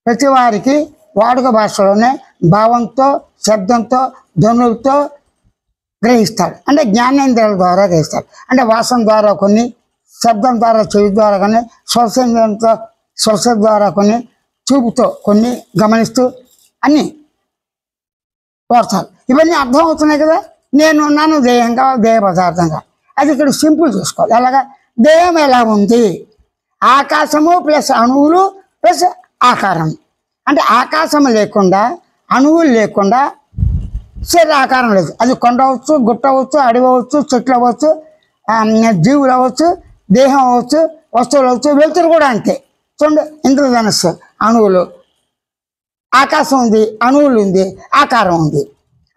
ప్రతి వారికి వాడుక భాషలోనే భావంతో శబ్దంతో ధ్వనులతో గ్రహిస్తాడు. అంటే జ్ఞానేంద్రియాల ద్వారా గ్రహిస్తాడు. అంటే వాసన ద్వారా కొన్ని, శబ్దం ద్వారా చెవి ద్వారా కొన్ని, శ్వాసేంద్రియంతో శ్వాస ద్వారా కొన్ని, చూపుతో కొన్ని గమనిస్తూ అన్నీ వాడతారు. ఇవన్నీ అర్థం అవుతున్నాయి కదా. నేను ఉన్నాను దేహంగా, దేహ పదార్థంగా. అది ఇక్కడ సింపుల్ చూసుకోవాలి. ఎలాగా దేహం ఎలా ఉంది? ఆకాశము ప్లస్ అణువులు ప్లస్ ఆకారం. అంటే ఆకాశం లేకుండా, అణువులు లేకుండా శరీర ఆకారం లేదు. అది కొండ అవ్వచ్చు, గుట్ట అవ్వచ్చు, అడవి అవ్వచ్చు, చెట్లు అవ్వచ్చు, జీవులు అవ్వచ్చు, దేహం అవ్వచ్చు, వస్తువులు అవ్వచ్చు, వెలుతురు కూడా అంతే. చూడండి, ఇంద్రధనస్సు అణువులు, ఆకాశం ఉంది, అణువులు ఉంది, ఆకారం ఉంది.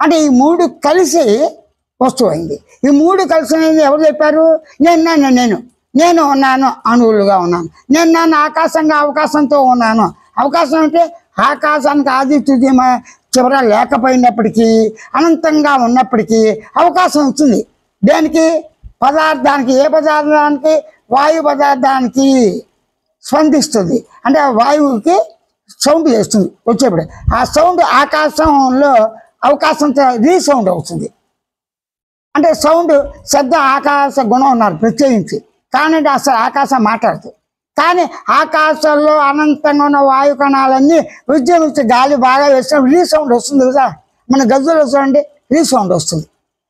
అంటే ఈ మూడు కలిసి వస్తువు అయింది. ఈ మూడు కలిసి ఎవరు చెప్పారు? నేను ఉన్నాను, అణువులుగా ఉన్నాను. నేను ఆకాశంగా అవకాశంతో ఉన్నాను. అవకాశం అంటే ఆకాశానికి ఆది తుది చివర లేకపోయినప్పటికీ, అనంతంగా ఉన్నప్పటికీ అవకాశం వచ్చింది. దేనికి? పదార్థానికి. ఏ పదార్థానికి? వాయు పదార్థానికి స్పందిస్తుంది. అంటే వాయువుకి సౌండ్ చేస్తుంది వచ్చేప్పుడు. ఆ సౌండ్ ఆకాశంలో అవకాశంతో రీసౌండ్ అవుతుంది. అంటే సౌండ్ శబ్ద ఆకాశ గుణం ఉన్నారు ప్రత్యేకించి. కానీ అసలు ఆకాశం మాట్లాడుతుంది. కానీ ఆకాశంలో అనంతంగా ఉన్న వాయు కణాలన్నీ విజృంభించి గాలి బాగా వేసినప్పుడు రీసౌండ్ వస్తుంది కదా. మన గజ్జలో చూడండి రీసౌండ్ వస్తుంది.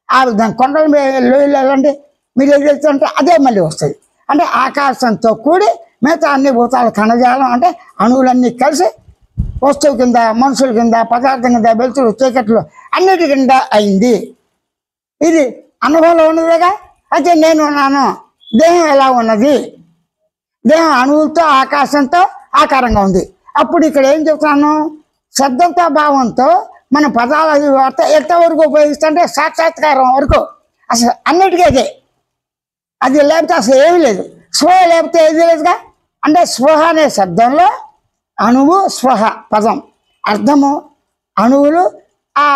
ఆ విధంగా కొండల లోయలు వెళ్ళండి, మీరు ఎదుగుతుంటే అదే మళ్ళీ వస్తుంది. అంటే ఆకాశంతో కూడి మిగతా అన్ని భూతాల కణజాలం అంటే అణువులన్నీ కలిసి వస్తువు కింద, మనుషుల కింద, పదార్థం కింద, వెలుతురు చీకట్లు అన్నిటి కింద అయింది. ఇది అనుభవంలో ఉన్నదిగా. అయితే నేను ఉన్నాను. దేహం ఎలా ఉన్నది? దేహం అణువులతో ఆకాశంతో ఆకారంగా ఉంది. అప్పుడు ఇక్కడ ఏం చెప్తున్నాను? శబ్దంతో భావంతో మన పదాలు అది వార్త ఎంతవరకు ఉపయోగిస్తుంటే సాక్షాత్కారం వరకు. అసలు అన్నిటికీ అదే. అది లేకపోతే అసలు ఏమీ లేదు. స్పృహ లేకపోతే ఏది లేదుగా. అంటే స్పృహ అనే శబ్దంలో అణువు, స్పృహ పదం అర్థము, అణువులు, ఆ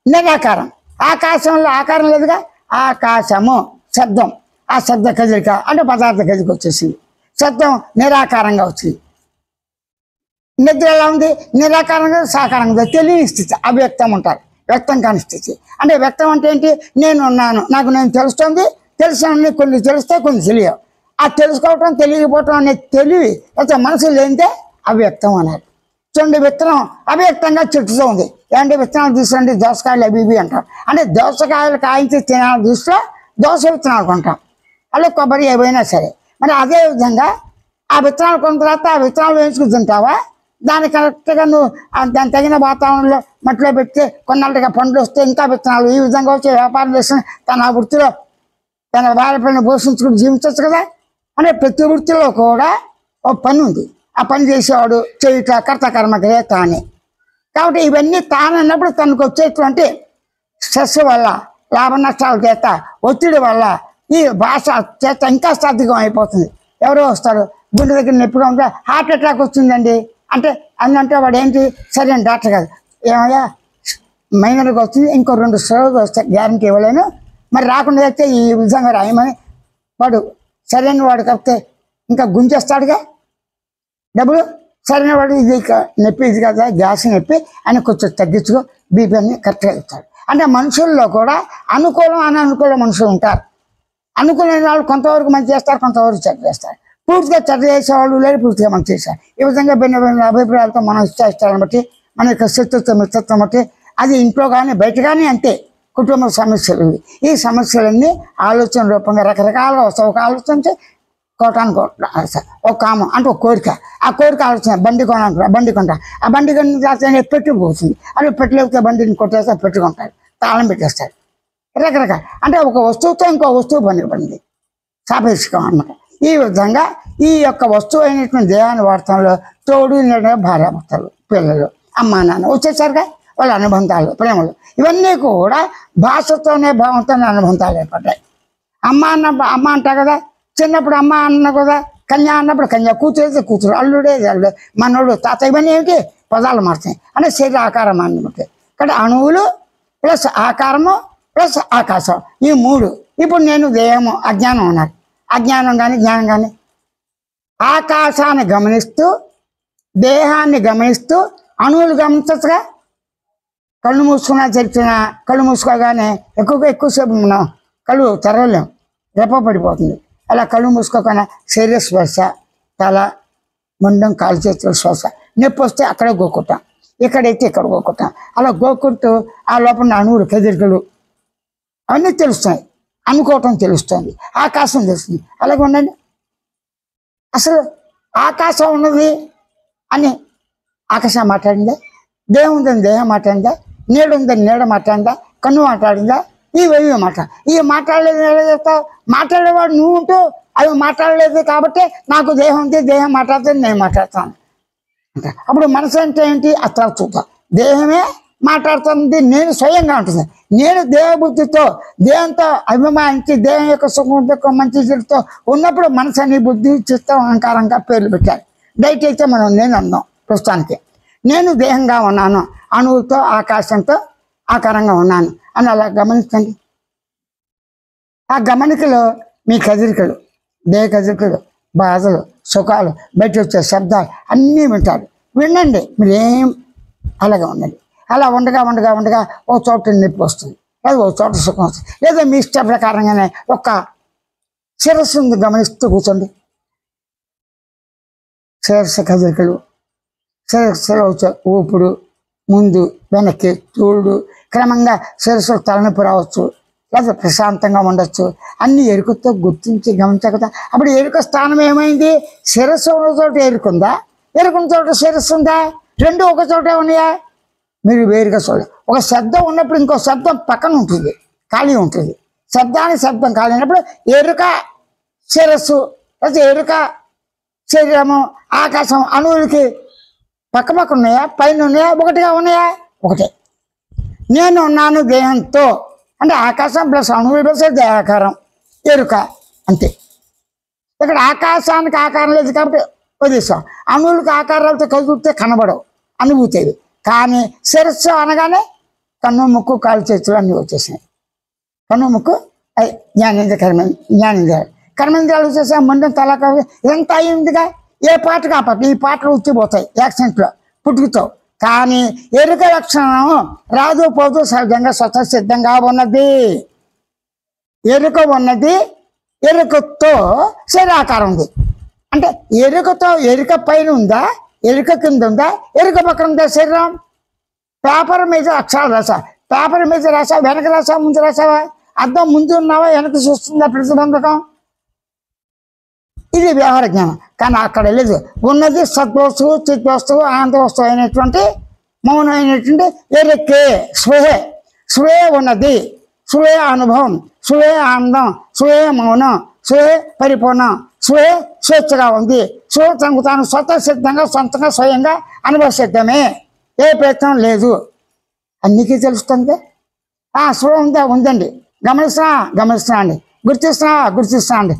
నిరాకారం. ఆకాశంలో ఆకారం లేదుగా. ఆకాశము శబ్దం, ఆ శబ్ద కదలిక అంటే పదార్థ కదలిక వచ్చేసింది. శబ్దం నిరాకారంగా వచ్చింది. నిద్ర ఎలా ఉంది? నిరాకారంగా, సాకారంగా తెలియని స్థితి, అవ్యక్తం ఉంటారు. వ్యక్తం కాని స్థితి. అంటే వ్యక్తం అంటే ఏంటి? నేను ఉన్నాను, నాకు నేను తెలుస్తుంది, తెలిసిన కొన్ని తెలుస్తాయి, కొన్ని తెలియవు. ఆ తెలుసుకోవటం, తెలియకపోవటం అనే తెలివి అయితే మనసు లేనిదే అవ్యక్తం అన్నారు. చూడండి, విత్తనం అవ్యక్తంగా చెట్టుతో ఉంది. ఏమంటే విత్తనాలు తీసుకురండి, దోసకాయలు అవి ఇవి అంటాం. అంటే దోసకాయలు కాయించి తినాల దృష్టిలో దోస విత్తనాలు కొంటాం, అలా కొబ్బరి ఏవైనా సరే. మరి అదేవిధంగా ఆ విత్తనాలు కొన్న తర్వాత ఆ విత్తనాలు వేయించుకుని తింటావా? దాన్ని కరెక్ట్గా నువ్వు దాని తగిన వాతావరణంలో మట్టిలో పెడితే కొన్నాళ్ళుగా పండ్లు వస్తే ఇంకా విత్తనాలు ఈ విధంగా వచ్చి వ్యాపారం చేసుకుని తన వృత్తిలో తన భార్యలను పోషించుకుని జీవించవచ్చు కదా. అంటే ప్రతి వృత్తిలో కూడా ఒక పని ఉంది. ఆ పని చేసేవాడు చేయుట కర్త కర్మకే తానే. కాబట్టి ఇవన్నీ తానన్నప్పుడు తనకు వచ్చేటువంటి స్ట్రెస్ వల్ల, లాభ నష్టాల చేత, ఒత్తిడి వల్ల ఈ భాష చేత ఇంకా సాధికం అయిపోతుంది. ఎవరో వస్తాడు, గుండె దగ్గర నొప్పిగా ఉంటే హార్ట్ అటాక్ వచ్చిందండి అంటే అందుంటే వాడు ఏంటి? సరే అని డాక్టర్ కాదు, ఏమయ్యా మైనర్గా వచ్చింది, ఇంకో 2 స్ట్రోక్ వస్తాయి, గ్యారంటీ ఇవ్వలేను, మరి రాకుండా అయితే ఈ విధంగా రాయమని వాడు సరైన వాడు కాకపోతే ఇంకా గుంజేస్తాడుగా డబ్బులు. సరైన వాడు ఇది నొప్పి ఇది కదా, గ్యాస్ నొప్పి అని కొంచెం తగ్గించుకో, బీపీ అన్ని కరెక్ట్గా ఇస్తాడు. అంటే మనుషుల్లో కూడా అనుకూలం, అననుకూల మనుషులు ఉంటారు. అనుకూలమైన వాళ్ళు కొంతవరకు మంచి చేస్తారు, కొంతవరకు చెడ్డ చేస్తారు. పూర్తిగా చెడ్డ చేసేవాళ్ళు లేరు, పూర్తిగా మంచి చేస్తారు. ఈ విధంగా భిన్న భిన్న అభిప్రాయాలతో మనం ఇష్టాలను బట్టి, మన యొక్క శత్రుత్వం మిత్రత్వం బట్టి, అది ఇంట్లో కానీ బయట కానీ అంతే. కుటుంబ సమస్యలు ఈ సమస్యలన్నీ ఆలోచన రూపంగా రకరకాలుగా వస్తాయి. ఒక ఆలోచన కోటానికి ఒక కామం అంటే ఒక కోరిక. ఆ కోరిక ఆలోచన బండి కొనాలి, బండి కొంటా, ఆ బండి కొని పెట్టుకుపోతుంది. అది పెట్టలేకపోతే బండిని కొట్టేస్తే పెట్టుకుంటారు, తాళం పెట్టేస్తారు. రకరకాల అంటే ఒక వస్తువుతో ఇంకో వస్తువు పనిపడింది, సాపేక్షకం అన్నమాట. ఈ విధంగా ఈ యొక్క వస్తువు అయినటువంటి దేహాన్ని వాడటంలో తోడు భార్యాభర్తలు, పిల్లలు, అమ్మా నాన్న వచ్చేసరిగా వాళ్ళ అనుబంధాలు, ప్రేమలు ఇవన్నీ కూడా భాషతోనే భావంతోనే అనుబంధాలు ఏర్పడ్డాయి. అమ్మ అంటా కదా, చిన్నప్పుడు అమ్మ అన్న కదా, కన్యా అన్నప్పుడు కన్యా, కూతురు అయితే కూతురు, అల్లుడే అల్లుడు, మనోడు, తాత, ఇవన్నీ ఏమిటి? పదాలు మారుతాయి. అంటే శరీర ఆకారం అన్నమాట. ఇక్కడ అణువులు ప్లస్ ఆకారము ప్లస్ ఆకాశం, ఈ 3. ఇప్పుడు నేను దేహము, అజ్ఞానం ఉన్నారు. అజ్ఞానం కానీ జ్ఞానం కానీ ఆకాశాన్ని గమనిస్తూ దేహాన్ని గమనిస్తూ అణువులు గమనించచ్చుగా. కళ్ళు మూసుకున్నా తెరిచినా కళ్ళు మూసుకోగానే ఎక్కువసేపు మనం కళ్ళు తెరవలేం, రెప్ప పడిపోతుంది. అలా కళ్ళు మూసుకోకుండా శరీర శ్వాస, తల, ముండం, కాలు చేతుల శ్వాస. నొప్పి వస్తే అక్కడే గోక్కుంటాం, ఇక్కడైతే ఇక్కడ గోక్కుంటాం. అలా గోక్కుంటూ ఆ లోపల అణువులు, కదిలికలు అవన్నీ తెలుస్తాయి. అనుకోవటం తెలుస్తుంది, ఆకాశం తెలుస్తుంది. అలాగే ఉండండి. అసలు ఆకాశం ఉన్నది అని ఆకాశం మాట్లాడిందా? దేహం ఉందని దేహం మాట్లాడిందా? నీడ ఉందని నీడ మాట్లాడిందా? కన్ను మాట్లాడిందా? ఇవి మాట్లాడలేదు ఎలా చెప్తావు? మాట్లాడేవాడు నువ్వు ఉంటూ అవి మాట్లాడలేదు కాబట్టి నాకు దేహం ఉంది, దేహం మాట్లాడుతుంది, నేను మాట్లాడతాను అంటే అప్పుడు మనసు అంటే ఏంటి? అట్లా చూద్దాం. దేహమే మాట్లాడుతుంది, నేను స్వయంగా ఉంటుంది. నేను దేహబుద్ధితో, దేహంతో అభిమానించి దేహం యొక్క సుఖం దుఃఖం మంచి చెడుతో ఉన్నప్పుడు మనసు అని బుద్ధి చిత్తం అహంకారంగా పేర్లు పెట్టారు. దయచేసి మనం నేను అన్నాం. ప్రస్తుతానికి నేను దేహంగా ఉన్నాను, అణువుతో ఆకాశంతో ఆకారంగా ఉన్నాను అని అలా గమనించండి. ఆ గమనికలో మీ కదిలికలు, దేహ కదిలికలు, బాధలు, సుఖాలు, బయట వచ్చే శబ్దాలు అన్నీ వింటారు. వినండి, మీరేం అలాగే ఉండండి. అలా ఉండగా ఓ చోట నొప్పి వస్తుంది, లేదా ఓ చోట సుఖం వస్తుంది, లేదా మీ ఇష్ట ప్రకారంగానే ఒక శిరస్సును గమనిస్తూ కూర్చోండి. శిరస్సు కదలికలు, శిరస్సులో వచ్చే ఊపుడు, ముందు వెనక్కి చూడు, క్రమంగా శిరస్సులో తలనొప్పి రావచ్చు, లేదా ప్రశాంతంగా ఉండొచ్చు. అన్ని ఎరుకతో గుర్తించి గమనించక అప్పుడు ఎరుక స్థానం ఏమైంది? శిరస్సు ఉన్న చోట ఎరుకుందా, ఎరుకున్న చోట శిరస్సు ఉందా? రెండు ఒక చోటే ఉన్నాయా? మీరు వేరుగా చూడాలి. ఒక శబ్దం ఉన్నప్పుడు ఇంకో శబ్దం పక్కన ఉంటుంది, ఖాళీ ఉంటుంది. శబ్దం ఖాళీ అయినప్పుడు ఎరుక శిరస్సు, లేదా ఎరుక శరీరము, ఆకాశం, అణువులకి పక్క ఉన్నాయా, పైన ఉన్నాయా, ఒకటిగా ఉన్నాయా? ఒకటే. నేను ఉన్నాను దేహంతో అంటే ఆకాశం ప్లస్ అణువులు ప్లస్ దేహాకారం, ఎరుక అంతే. ఇక్కడ ఆకాశానికి ఆకారం లేదు కాబట్టి వదిలేస్తాం. అణువులకు ఆకారాలతో కదులుతే కనబడవు, అనుభూతేవి. కానీ శిరస్సు అనగానే కన్ను, ముక్కు, కాలు, చేతులు అన్నీ వచ్చేసినాయి. కన్ను, ముక్కు జ్ఞానేంద్ర, కర్మేంద్రాలు వచ్చేసా. ముందు తల, ఇదంతా అయిందిగా. ఏ పాటకు ఆ పాట, ఈ పాటలు వచ్చిపోతాయి యాక్సిడెంట్లో, పుట్టుకుతావు. కానీ ఎరుక లక్షణం రాదు పోదు, సహజంగా స్వతసిద్ధంగా ఉన్నది. ఎరుక ఉన్నది, ఎరుకతో శరీరాకారం ఉంది. అంటే ఎరుకతో ఎరుక పైన ఉందా, ఎరుక కింద ఉందా, ఎరుక పక్కన ఉందా శరీరం? పేపర్ మీద అక్షరాలు రాసా, పేపర్ మీద రాసా, వెనక రాసా, ముందు రాసావా? అర్థం ముందు ఉన్నావా, వెనక చూస్తుందా ప్రతిబంధకం? ఇది వ్యవహార జ్ఞానం. కానీ అక్కడ లేదు. ఉన్నది సద్వస్తువు, చిద్వస్తువు, ఆనంద వస్తువు అయినటువంటి మౌనమైనటువంటి ఎరుకే, స్వే ఉన్నది, స్వే అనుభవం, స్వే ఆనందం, స్వే మౌనం, స్వే పరిపూర్ణం, స్వేచ్ఛగా ఉంది. తనకు తాను స్వతసిద్ధంగా, సొంతంగా, స్వయంగా అనుభవసిద్ధమే. ఏ ప్రయత్నం లేదు. అన్నికీ తెలుస్తుంది. స్వయం ఉందా? ఉందండి. గమనిస్తున్నా అండి. గుర్తిస్తున్నా అండి.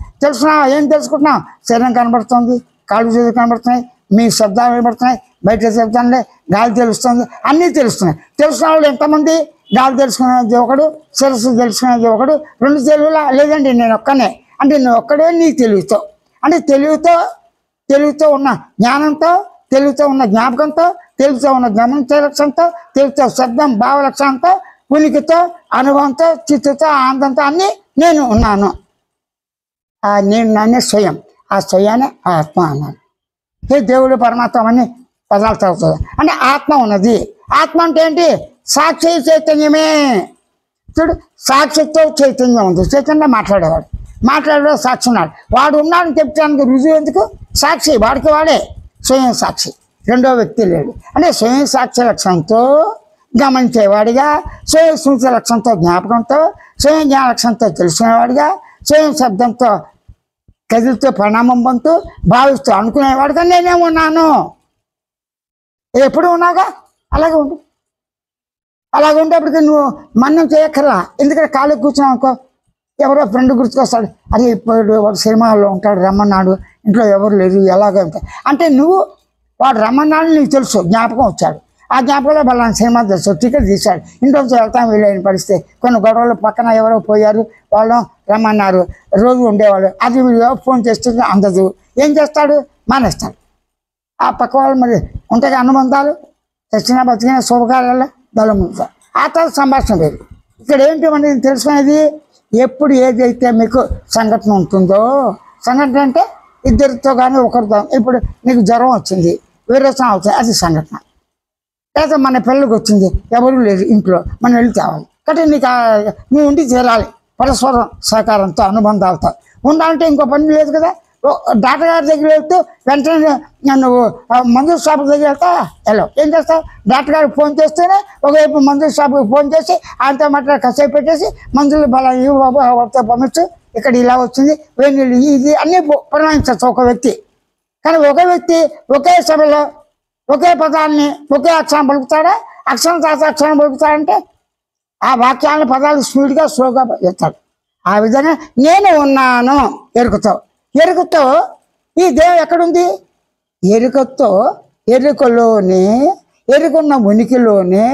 ఏం తెలుసుకుంటున్నాం? శరీరం కనబడుతుంది, కాళ్ళు చేతులు కనబడుతున్నాయి, మీ శబ్దాలు వినబడుతున్నాయి, బయట శబ్దాలే, గాలి తెలుస్తుంది, అన్నీ తెలుస్తున్నాయి. తెలుసుకున్న వాళ్ళు ఎంతమంది? గాలి తెలుసుకునేది ఒకడు, శిరస్సు తెలుసుకునేది ఒకడు. రెండు తెలుగులా లేదండి, నేను ఒక్కనే. అంటే నేను ఒక్కడే నీ తెలివితో. అంటే తెలివితో ఉన్న జ్ఞానంతో, తెలివితో ఉన్న జ్ఞాపకంతో, తెలివితో ఉన్న గమనించే లక్ష్యంతో, తెలివితో శబ్దం భావ లక్ష్యంతో, ఉనికితో, అనుభవంతో, చిత్తుతో, ఆనందంతో అన్నీ నేను ఉన్నాను. నేను నానే స్వయం. ఆ స్వయాన్ని ఆత్మ అన్నాను. దేవుడు, పరమాత్మ అని పదాలు చదువుతుంది. అంటే ఆత్మ ఉన్నది. ఆత్మ అంటే ఏంటి? సాక్షి చైతన్యమే. చూడు, సాక్షితో చైతన్యం ఉంది. చైతన్యం మాట్లాడేవాడు సాక్షి ఉన్నాడు. వాడు ఉన్నాడని చెప్తానికి రుజువు ఎందుకు? సాక్షి, వాడికి వాడే స్వయం సాక్షి, రెండో వ్యక్తి లేడు. అంటే స్వయం సాక్షి లక్ష్యంతో గమనించేవాడిగా, స్వయం స్మృతి లక్ష్యంతో జ్ఞాపకంతో, స్వయం జ్ఞాన లక్ష్యంతో తెలుసుకునేవాడిగా, స్వయం శబ్దంతో కదిలితో పరిణామం పొందుతూ భావిస్తూ అనుకునేవాడిగా నేనేమున్నాను. ఎప్పుడు ఉన్నాగా అలాగే ఉండు. అలాగే ఉండేప్పటికీ నువ్వు మన్నం చేయక్కర్లా. ఎందుకంటే ఖాళీ కూర్చున్నావు అనుకో, ఎవరో ఫ్రెండ్ గుర్తుకొస్తాడు, అది ఇప్పుడు వాడు సినిమాలో ఉంటాడు, రమ్మన్నాడు, ఇంట్లో ఎవరు లేరు, ఎలాగ అంటే నువ్వు వాడు రమ్మన్నాడు నీకు తెలుసు, జ్ఞాపకం వచ్చాడు. ఆ జ్ఞాపకంలో వాళ్ళని సినిమా తెలుసు, టికెట్ తీశాడు, ఇంట్లోంచి వెళ్తాం వీళ్ళని పరిస్థితి. కొన్ని గొడవలు, పక్కన ఎవరో పోయారు, వాళ్ళు రమ్మన్నారు, రోజు ఉండేవాళ్ళు. అది వీళ్ళు ఫోన్ చేస్తే అందదు. ఏం చేస్తాడు? మానేస్తాడు. ఆ పక్క వాళ్ళు మరి ఉంటాయి అనుబంధాలు, చచ్చిన బతికిన శుభకార్యాలు దళముంటారు. ఆ తర్వాత సంభాషణ వేరు. ఇక్కడ ఏంటి మనకి తెలుసుకునేది, ఎప్పుడు ఏదైతే మీకు సంఘటన ఉంటుందో, సంఘటన అంటే ఇద్దరితో కానీ ఒకరితో, ఇప్పుడు నీకు జ్వరం వచ్చింది, విరోచనం అవుతుంది, అది సంఘటన. లేదా మన పిల్లలకు వచ్చింది, ఎవరు లేరు ఇంట్లో, మనం వెళ్ళి తేవాలి. కాబట్టి నీకు నువ్వు ఉండి తీరాలి, పరస్పరం సహకారంతో అనుబంధాలతో ఉండాలంటే ఇంకో పని లేదు కదా. డాక్టర్ గారి దగ్గర వెళ్తూ వెంటనే నువ్వు మందుల షాప్ దగ్గర వెళ్తా ఎలా ఏం చేస్తావు, డాక్టర్ గారికి ఫోన్ చేస్తేనే ఒకవైపు మందుల షాప్కి ఫోన్ చేసి ఆయనతో మాట్లాడి కసేపు పెట్టేసి మందులు బలా ఇవి బాబు వాటితో పంపించు, ఇక్కడ ఇలా వచ్చింది వేణీళ్ళు ఇది అన్నీ పురమాయించవచ్చు ఒక వ్యక్తి. కానీ ఒక వ్యక్తి ఒకే సభలో ఒకే పదాన్ని ఒకే అక్షరం పలుకుతాడా, అక్షరం తర్వాత అక్షరం పలుకుతాడంటే ఆ వాక్యాలను పదాలు స్పీడ్గా స్లోగా చెప్తాడు. ఆ విధంగా నేను ఉన్నాను ఎరుకతో ఈ దేవం ఎక్కడుంది, ఎరుకలోనే ఎరుకున్న ఉనికిలోనే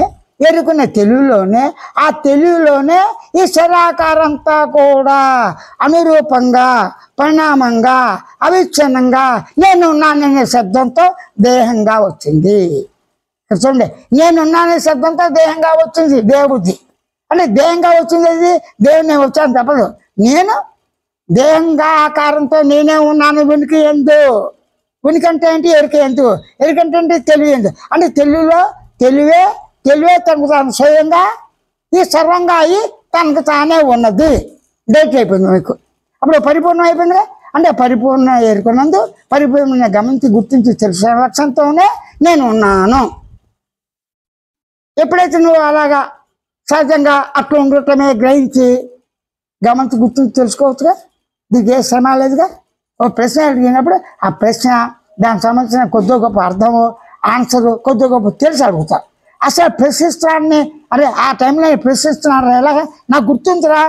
ఎరుకున్న తెలుగులోనే, ఆ తెలుగులోనే ఈ శరాకారంతా కూడా అనురూపంగా పరిణామంగా అవిచ్ఛిన్నంగా నేనున్నాననే శబ్దంతో దేహంగా వచ్చింది. చూడండి, నేనున్నానే శబ్దంతో దేహంగా వచ్చింది దేవబుద్ధి. అంటే దేహంగా వచ్చింది, అది దేవుని నేను వచ్చాను తప్పదు. నేను దేహంగా ఆకారంతో నేనే ఉన్నాను. ఉనికి ఎందు, ఉనికి అంటే ఏంటి, ఎరుక ఎందు, ఎరుకంటే ఏంటి, తెలివి ఎందు. అంటే తెలివే తనకు తాను స్వయంగా ఈ సర్వంగా అయ్యి తనకు తానే ఉన్నది. డేట్ అయిపోయింది మీకు, అప్పుడు పరిపూర్ణం అయిపోయిందిగా. అంటే పరిపూర్ణ ఎరుకున్నందు పరిపూర్ణ గమనించి గుర్తించి తెలిసిన లక్ష్యంతోనే నేను ఉన్నాను. ఎప్పుడైతే నువ్వు అలాగా సహజంగా అట్లా ఉండటమే గ్రహించి గమనించి గుర్తించి తెలుసుకోవచ్చుగా, దీనికి ఏ శ్రమ లేదుగా. ఒక ప్రశ్న అడిగినప్పుడు ఆ ప్రశ్న దానికి సంబంధించిన కొద్దిగా గొప్ప అర్థము ఆన్సరు కొద్దిగా గొప్ప తెలిసి అడుగుతా. అసలు ప్రశ్నిస్తాన్ని అరే ఆ టైంలో ప్రశ్నిస్తున్నారు ఎలాగా నాకు గుర్తుందిరా,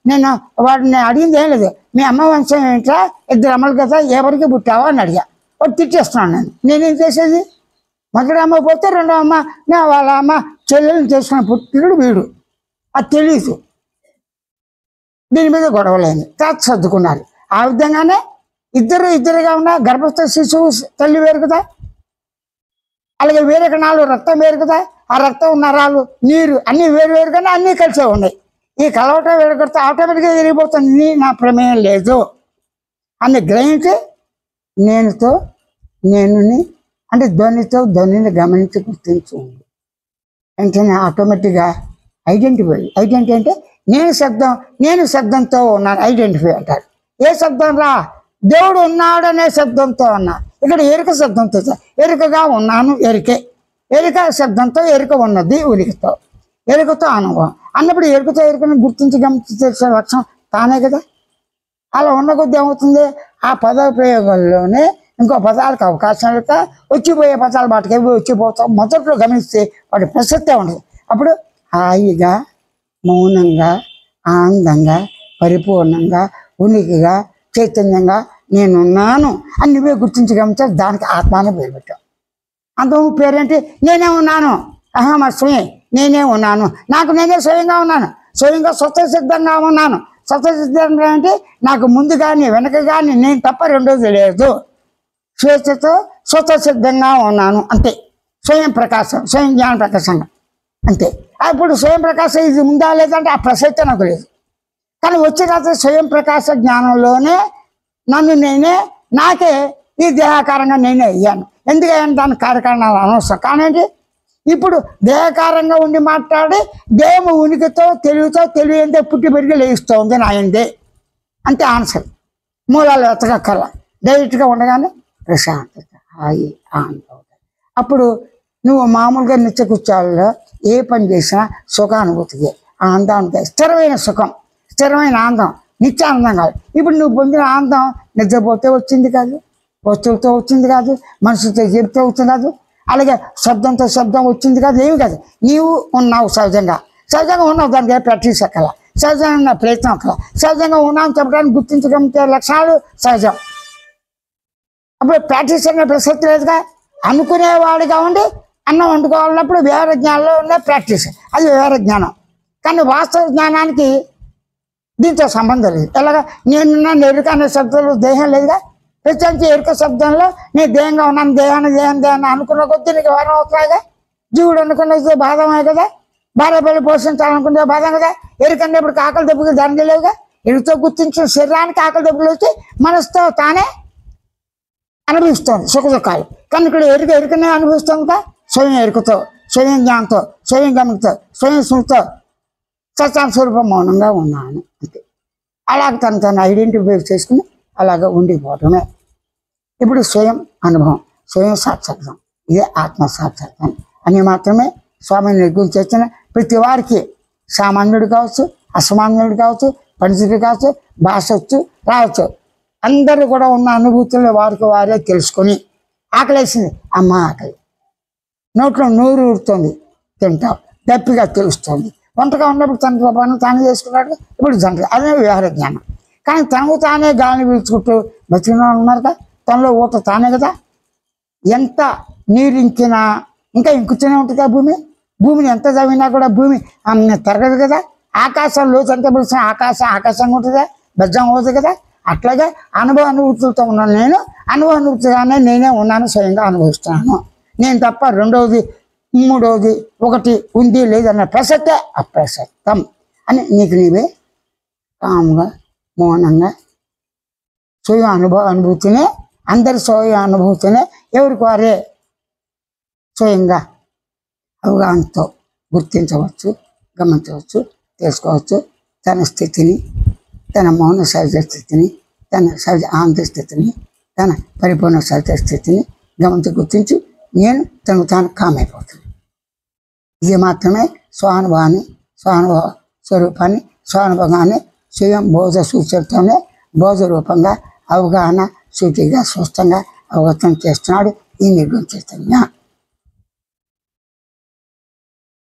నేను వాడిని అడిగింది ఏం లేదు, మీ అమ్మ వంశం ఏంట్రా, 2 అమ్మలు కదా, ఎవరికి పుట్టావా అని అడిగా. వాడు తిట్టేస్తున్నాను. నేనేం చేసేది, మొదటి అమ్మ పోతే 2వ అమ్మ వాళ్ళ అమ్మ చెల్లెల్ని చేసుకున్న పుట్టినడు వీడు, అది తెలియదు. దీని మీద గొడవలేని తర్వాత సర్దుకున్నారు. ఆ విధంగానే ఇద్దరుగా ఉన్న గర్భస్థ శిశువు తల్లి వేరు కదా, అలాగే వేరే కణాలు రక్తం వేరు కదా, ఆ రక్తం నరాలు నీరు అన్నీ వేరు కానీ అన్నీ కలిసే ఉన్నాయి. ఈ కలవటం వేడగొడితే ఆటోమేటిక్గా విరిగిపోతుంది, నా ప్రమేయం లేదు అని గ్రహించి నేనుని అంటే ధ్వనిని గమనించి గుర్తించు వెంటనే ఆటోమేటిక్గా ఐడెంటిటీ అంటే నేను శబ్దంతో ఉన్నాను. ఐడెంటిఫై అంటారు. ఏ శబ్దం రా, దేవుడు ఉన్నాడనే శబ్దంతో ఉన్నా. ఇక్కడ ఎరుక శబ్దంతో, ఎరుకగా ఉన్నాను, ఎరుక శబ్దంతో ఎరుక ఉన్నది, ఎరుకతో అనుభవం అన్నప్పుడు ఎరుకని గుర్తించి గమనించి తెలిసే లక్ష్యం తానే కదా. అలా ఉన్న కొద్ది ఏమవుతుంది, ఆ పద ప్రయోగంలోనే ఇంకో పదాలకు అవకాశం లేక వచ్చిపోయే పదాలు వాటికి వచ్చిపోతాం. మొదట్లో గమనిస్తే వాటి ప్రసక్తే ఉండదు. అప్పుడు హాయిగా మౌనంగా ఆనందంగా పరిపూర్ణంగా ఉనికిగా చైతన్యంగా నేనున్నాను అని నువ్వే గుర్తించి గమనించాలి. దానికి ఆత్మాన్ని పేరు పెట్టావు. అంతకు పేరేంటి, నేనే ఉన్నాను, అహమస్మి, నేనే ఉన్నాను, నాకు నేనే స్వయంగా ఉన్నాను, స్వయంగా స్వతసిద్ధంగా ఉన్నాను. స్వతసిద్ధంగా అంటే నాకు ముందు కానీ వెనక కానీ నేను తప్ప రెండోది లేదు. స్వేచ్ఛతో స్వతసిద్ధంగా ఉన్నాను అంతే. స్వయం ప్రకాశం, స్వయం జ్ఞాన ప్రకాశంగా అంతే. అప్పుడు స్వయం ప్రకాశం ఇది ఉందా లేదంటే ఆ ప్రసక్తే నాకు లేదు. కానీ వచ్చే తర్వాత స్వయం ప్రకాశ జ్ఞానంలోనే నాకే ఈ దేహాకారంగా నేనే అయ్యాను. ఎందుకయ్యాను, దాని కార్యకారణాలు అనవసరం. కానీ ఇప్పుడు దేహకారంగా ఉండి మాట్లాడి దేహము ఉనికితో తెలివి ఎంతే పుట్టి పెరిగి లేస్తోంది నాయందే అంతే ఆన్సర్. మూలాలు వెతకక్కల డైరెక్ట్గా ఉండగానే ప్రశాంతత హాయి ఆనందం. అప్పుడు నువ్వు మామూలుగా నిత్యకృత్యాలలో ఏ పని చేసినా సుఖానుభూతికి ఆనందానికి స్థిరమైన సుఖం, స్థిరమైన ఆనందం, నిత్యానందం కాదు. ఇప్పుడు నువ్వు పొందిన ఆనందం నిద్రపోతే వచ్చింది కాదు, వస్తువులతో వచ్చింది కాదు, మనుషులతో చెబితే వచ్చింది కాదు, అలాగే శబ్దం వచ్చింది కాదు, ఏమి కాదు. నీవు ఉన్నావు సహజంగా ఉన్నావు, దానికి ప్రాక్టీస్ ఎక్కల, సహజంగా ప్రయత్నం అక్కల, సహజంగా ఉన్నావు చెప్పడానికి గుర్తించగలిగే లక్షణాలు సహజం. అప్పుడు ప్రాక్టీస్ అనే ప్రసక్తి లేదుగా. అనుకునేవాడిగా ఉండి అన్నం వండుకోవాలన్నప్పుడు వ్యవహార జ్ఞానంలో ఉన్న ప్రాక్టీస్, అది వ్యవహార జ్ఞానం. కానీ వాస్తవ జ్ఞానానికి దీంతో సంబంధం లేదు. ఎలాగా నేనున్న ఎరుక అనే శబ్దంలో దేహం లేదుగా, ప్రత్యేకించి ఎరుక శబ్దంలో నేను దేహంగా ఉన్నాను, దేహాన్ని అనుకున్న కొద్దీ నీకు వారం అవుతాయిగా. జీవుడు అనుకున్నది బాధమే కదా, భార్య పిల్లలు పోషించాలనుకుంటే బాధం కదా. ఎరుకన్నా ఇప్పుడు ఆకలి దెబ్బకి దానికి లేవుగా. ఎరుకతో గుర్తించిన శరీరానికి ఆకలి దెబ్బలు వచ్చి మనసుతో తానే అనుభవిస్తోంది సుఖ దుఃఖాలు. కానీ ఇక్కడ ఎరుకనే అనుభవిస్తుందిగా, స్వయం ఎరుకతో, స్వయం జ్ఞానంతో, స్వయం గమనంతో, స్వయం స్మృతితో సత్యాం స్వరూపం మౌనంగా ఉన్నాను అంతే. అలాగ తను ఐడెంటిఫై చేసుకుని అలాగ ఉండిపోవటమే. ఇప్పుడు స్వయం అనుభవం, స్వయం సాక్షాత్కారం, ఇదే ఆత్మ సాక్షాత్కారం అని మాత్రమే స్వామిని నిర్గుణించిన ప్రతి వారికి, సామాన్యుడు కావచ్చు, అసామాన్యుడు కావచ్చు, పండితుడు కావచ్చు, భాష వచ్చు రావచ్చు, అందరూ కూడా ఉన్న అనుభూతులు వారికి వారే తెలుసుకొని ఆకలేసింది, అమ్మ ఆకలి, నోట్లో నూరు ఊరుతుంది, తింటాం, దప్పిగా తెలుస్తుంది. వంటగా ఉన్నప్పుడు తన పని తాను చేసుకున్నాడు. ఇప్పుడు జంట అదే వ్యవహార జ్ఞానం. కానీ తనకు తానే గాలి పీల్చుకుంటూ బతికిన ఉన్నారు కదా, తనలో ఊట తానే కదా. ఎంత నీరు ఇంకినా ఇంకా ఇంకుతూనే ఉంటుంది ఆ భూమిని ఎంత చదివినా కూడా భూమి తరగదు కదా. ఆకాశం లోతు ఎంత పిలిచిన ఆకాశంగా ఉంటుందా, బెజ్జం అవుతుంది కదా. అట్లాగే అనుభూతులతో ఉన్నాను నేను, అనుభూతిగానే నేనే ఉన్నాను, స్వయంగా అనుభవిస్తున్నాను. నేను తప్ప రెండవది మూడవది ఒకటి ఉంది లేదన్న ప్రసక్తే అప్రసక్తం అని నీకు నీవే కామ్గా మౌనంగా స్వయ అనుభూతినే, అందరి స్వయ అనుభూతినే ఎవరికి వారే స్వయంగా అవగాహనతో గుర్తించవచ్చు, గమనించవచ్చు, తెలుసుకోవచ్చు. తన స్థితిని, తన మౌన సహజ స్థితిని, తన సహజ ఆనంద స్థితిని, తన పరిపూర్ణ సహజ స్థితిని గమనించి గుర్తించి నేను తనకు తాను కామైపోతుంది. ఇది మాత్రమే స్వానుభవాన్ని, స్వానుభవ స్వరూపాన్ని, స్వానుభవాన్ని స్వయం బోధ సూచనతోనే బోధ రూపంగా అవగాహన సూటిగా స్పష్టంగా అవగతం చేస్తున్నాడు ఈ నిర్గుణ చైతన్య.